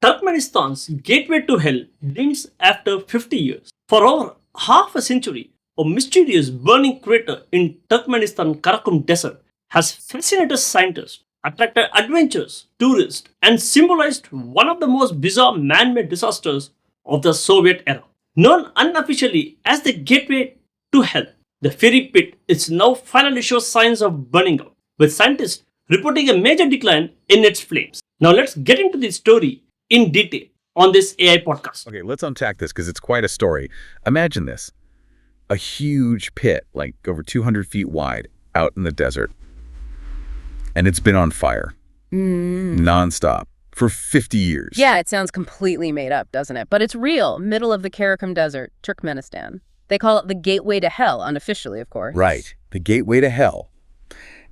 Turkmenistan's gateway to hell dints after 50 years. For over half a century, a mysterious burning crater in Turkmenistan Karakum Desert has fascinated scientists, attracted adventurers, tourists, and symbolized one of the most bizarre man-made disasters of the Soviet era. Known unofficially as the gateway to hell, the fiery pit is now finally shows signs of burning out, with scientists reporting a major decline in its flames. Now let's get into the story in detail on this AI podcast. Okay, let's unpack this because it's quite a story. Imagine this. A huge pit, like over 200 feet wide, out in the desert. And it's been on fire. Nonstop. For 50 years. Yeah, it sounds completely made up, doesn't it? But it's real. Middle of the Karakum Desert, Turkmenistan. They call it the gateway to hell, unofficially, of course. Right. The gateway to hell.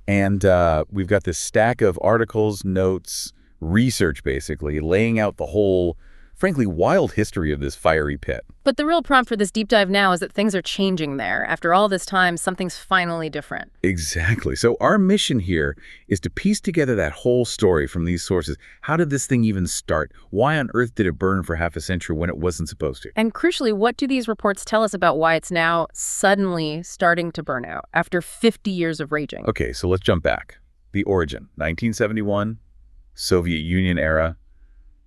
And we've got this stack of articles, notes, research, basically, laying out the whole, frankly, wild history of this fiery pit. But the real prompt for this deep dive now is that things are changing there. After all this time, something's finally different. Exactly. So our mission here is to piece together that whole story from these sources. How did this thing even start? Why on earth did it burn for half a century when it wasn't supposed to? And crucially, what do these reports tell us about why it's now suddenly starting to burn out after 50 years of raging? Okay, so let's jump back. The origin, 1971, Soviet Union era.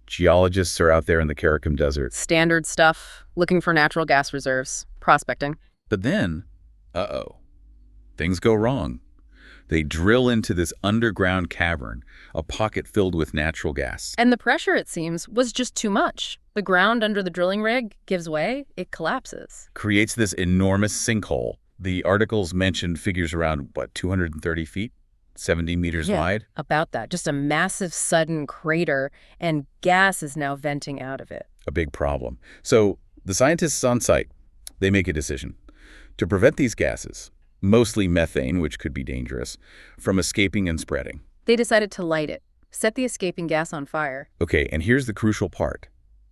Geologists are out there in the Karakum Desert. Standard stuff, looking for natural gas reserves, prospecting. But then, things go wrong. They drill into this underground cavern, a pocket filled with natural gas. And the pressure, it seems, was just too much. The ground under the drilling rig gives way, it collapses. Creates this enormous sinkhole. The articles mentioned figures around, 230 feet? 70 meters wide? About that. Just a massive sudden crater, and gas is now venting out of it. A big problem. So the scientists on site, they make a decision to prevent these gases, mostly methane, which could be dangerous, from escaping and spreading. They decided to light it, set the escaping gas on fire. Okay, and here's the crucial part.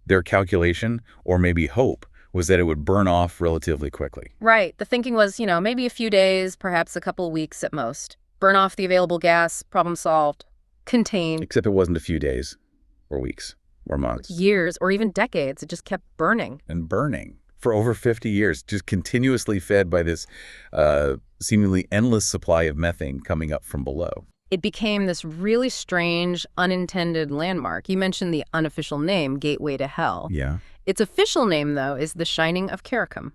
Their calculation, or maybe hope, was that it would burn off relatively quickly. Right. The thinking was, maybe a few days, perhaps a couple of weeks at most. Burn off the available gas, problem solved, contained. Except it wasn't a few days, or weeks, or months. Years, or even decades. It just kept burning. And burning for over 50 years, just continuously fed by this seemingly endless supply of methane coming up from below. It became this really strange, unintended landmark. You mentioned the unofficial name, Gateway to Hell. Yeah. Its official name, though, is the Shining of Karakum,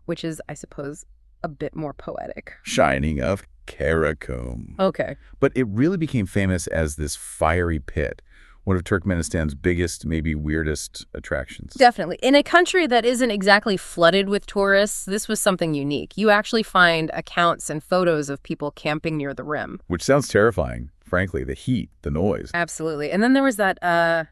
which is, I suppose, a bit more poetic. Shining of Karakum. Okay. But it really became famous as this fiery pit, one of Turkmenistan's biggest, maybe weirdest attractions. Definitely. In a country that isn't exactly flooded with tourists, this was something unique. You actually find accounts and photos of people camping near the rim. Which sounds terrifying, frankly, the heat, the noise. Absolutely. And then there was that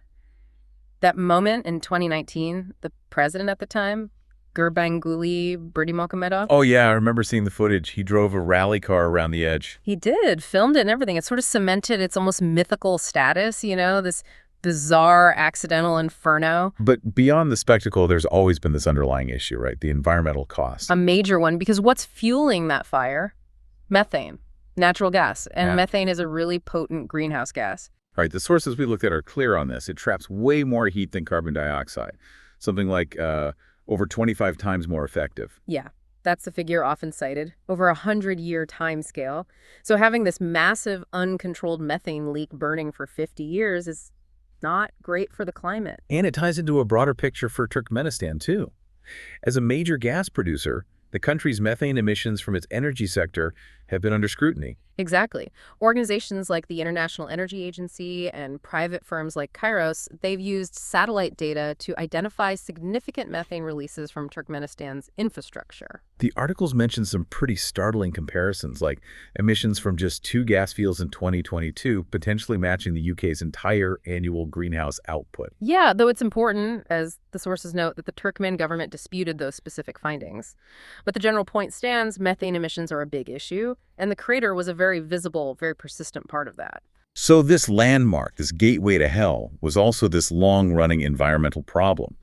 moment in 2019, the president at the time, Gurbanguly Berdimuhamedov. Oh, yeah, I remember seeing the footage. He drove a rally car around the edge. He did, filmed it and everything. It sort of cemented its almost mythical status, this bizarre accidental inferno. But beyond the spectacle, there's always been this underlying issue, right? The environmental cost. A major one, because what's fueling that fire? Methane, natural gas. And methane is a really potent greenhouse gas. All right, the sources we looked at are clear on this. It traps way more heat than carbon dioxide, something like over 25 times more effective. Yeah, that's the figure often cited, over a 100-year time scale. So having this massive uncontrolled methane leak burning for 50 years is not great for the climate. And it ties into a broader picture for Turkmenistan, too. As a major gas producer, the country's methane emissions from its energy sector have been under scrutiny. Exactly. Organizations like the International Energy Agency and private firms like Kairos, they've used satellite data to identify significant methane releases from Turkmenistan's infrastructure. The articles mention some pretty startling comparisons, like emissions from just 2 gas fields in 2022, potentially matching the UK's entire annual greenhouse output. Yeah, though it's important, as the sources note, that the Turkmen government disputed those specific findings. But the general point stands, methane emissions are a big issue, and the crater was a very visible, very persistent part of that. So this landmark, this gateway to hell, was also this long-running environmental problem,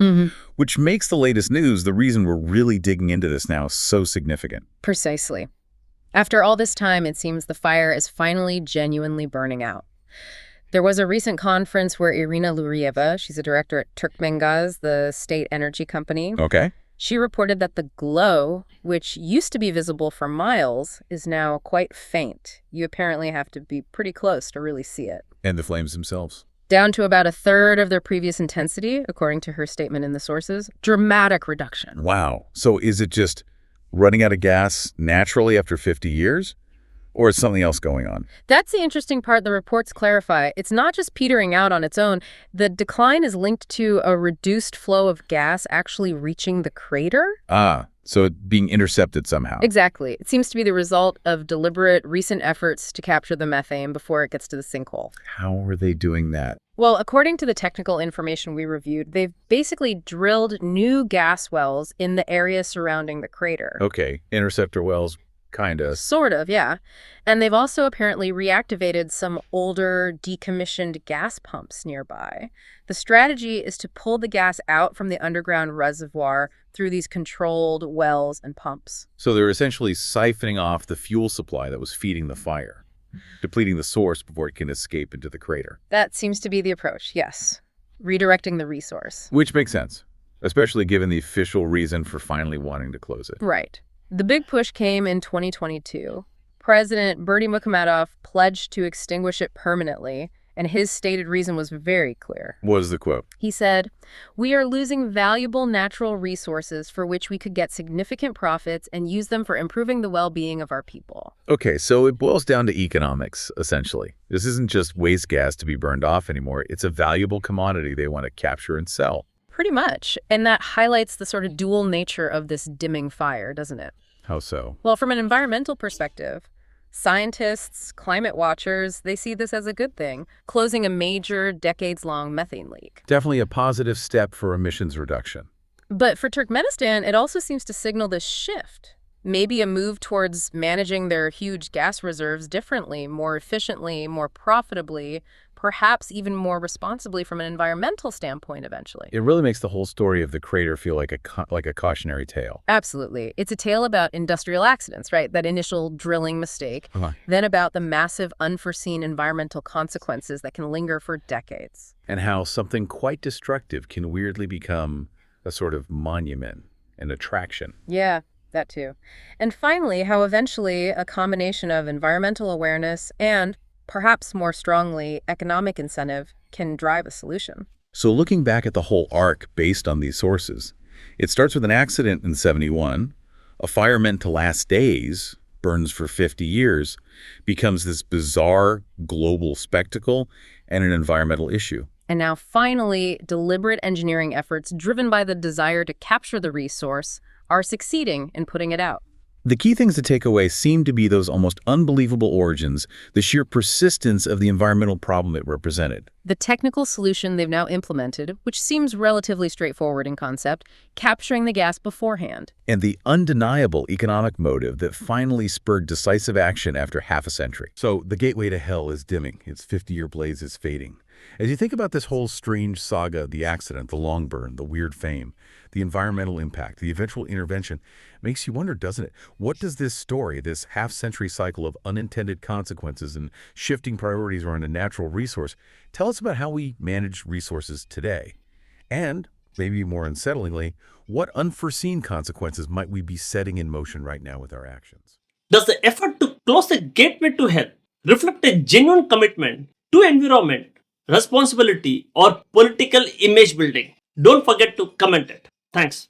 which makes the latest news, the reason we're really digging into this now, so significant. Precisely. After all this time, it seems the fire is finally genuinely burning out. There was a recent conference where Irina Lurieva, she's a director at Turkmengaz, the state energy company, Okay. she reported that the glow, which used to be visible for miles, is now quite faint. You apparently have to be pretty close to really see it. And the flames themselves? Down to about a third of their previous intensity, according to her statement in the sources. Dramatic reduction. Wow. So is it just running out of gas naturally after 50 years? Or is something else going on? That's the interesting part the reports clarify. It's not just petering out on its own. The decline is linked to a reduced flow of gas actually reaching the crater. So it being intercepted somehow. Exactly. It seems to be the result of deliberate recent efforts to capture the methane before it gets to the sinkhole. How are they doing that? Well, according to the technical information we reviewed, they've basically drilled new gas wells in the area surrounding the crater. Okay, interceptor wells, kinda. Sort of, yeah. And they've also apparently reactivated some older, decommissioned gas pumps nearby. The strategy is to pull the gas out from the underground reservoir through these controlled wells and pumps. So they're essentially siphoning off the fuel supply that was feeding the fire, depleting the source before it can escape into the crater. That seems to be the approach, yes. Redirecting the resource. Which makes sense, especially given the official reason for finally wanting to close it. Right. The big push came in 2022. President Berdy Muhammadov pledged to extinguish it permanently, and his stated reason was very clear. What is the quote? He said, "We are losing valuable natural resources for which we could get significant profits and use them for improving the well-being of our people." Okay, so it boils down to economics, essentially. This isn't just waste gas to be burned off anymore. It's a valuable commodity they want to capture and sell. Pretty much. And that highlights the sort of dual nature of this dimming fire, doesn't it? How so? Well, from an environmental perspective, scientists, climate watchers, they see this as a good thing, closing a major, decades-long methane leak. Definitely a positive step for emissions reduction. But for Turkmenistan, it also seems to signal this shift. Maybe a move towards managing their huge gas reserves differently, more efficiently, more profitably, perhaps even more responsibly from an environmental standpoint eventually. It really makes the whole story of the crater feel like a cautionary tale. Absolutely. It's a tale about industrial accidents, right? That initial drilling mistake, then about the massive unforeseen environmental consequences that can linger for decades. And how something quite destructive can weirdly become a sort of monument, an attraction. Yeah, that too. And finally, how eventually a combination of environmental awareness and, perhaps more strongly, economic incentive can drive a solution. So looking back at the whole arc based on these sources, it starts with an accident in 71, a fire meant to last days, burns for 50 years, becomes this bizarre global spectacle and an environmental issue. And now finally, deliberate engineering efforts driven by the desire to capture the resource are succeeding in putting it out. The key things to take away seem to be those almost unbelievable origins, the sheer persistence of the environmental problem it represented. The technical solution they've now implemented, which seems relatively straightforward in concept, capturing the gas beforehand. And the undeniable economic motive that finally spurred decisive action after half a century. So the gateway to hell is dimming. Its 50-year blaze is fading. As you think about this whole strange saga, the accident, the long burn, the weird fame, the environmental impact, the eventual intervention, makes you wonder, doesn't it? What does this story, this half-century cycle of unintended consequences and shifting priorities around a natural resource, tell us about how we manage resources today? And, maybe more unsettlingly, what unforeseen consequences might we be setting in motion right now with our actions? Does the effort to close the gateway to hell reflect a genuine commitment to environment, responsibility, or political image building? Don't forget to comment it. Thanks.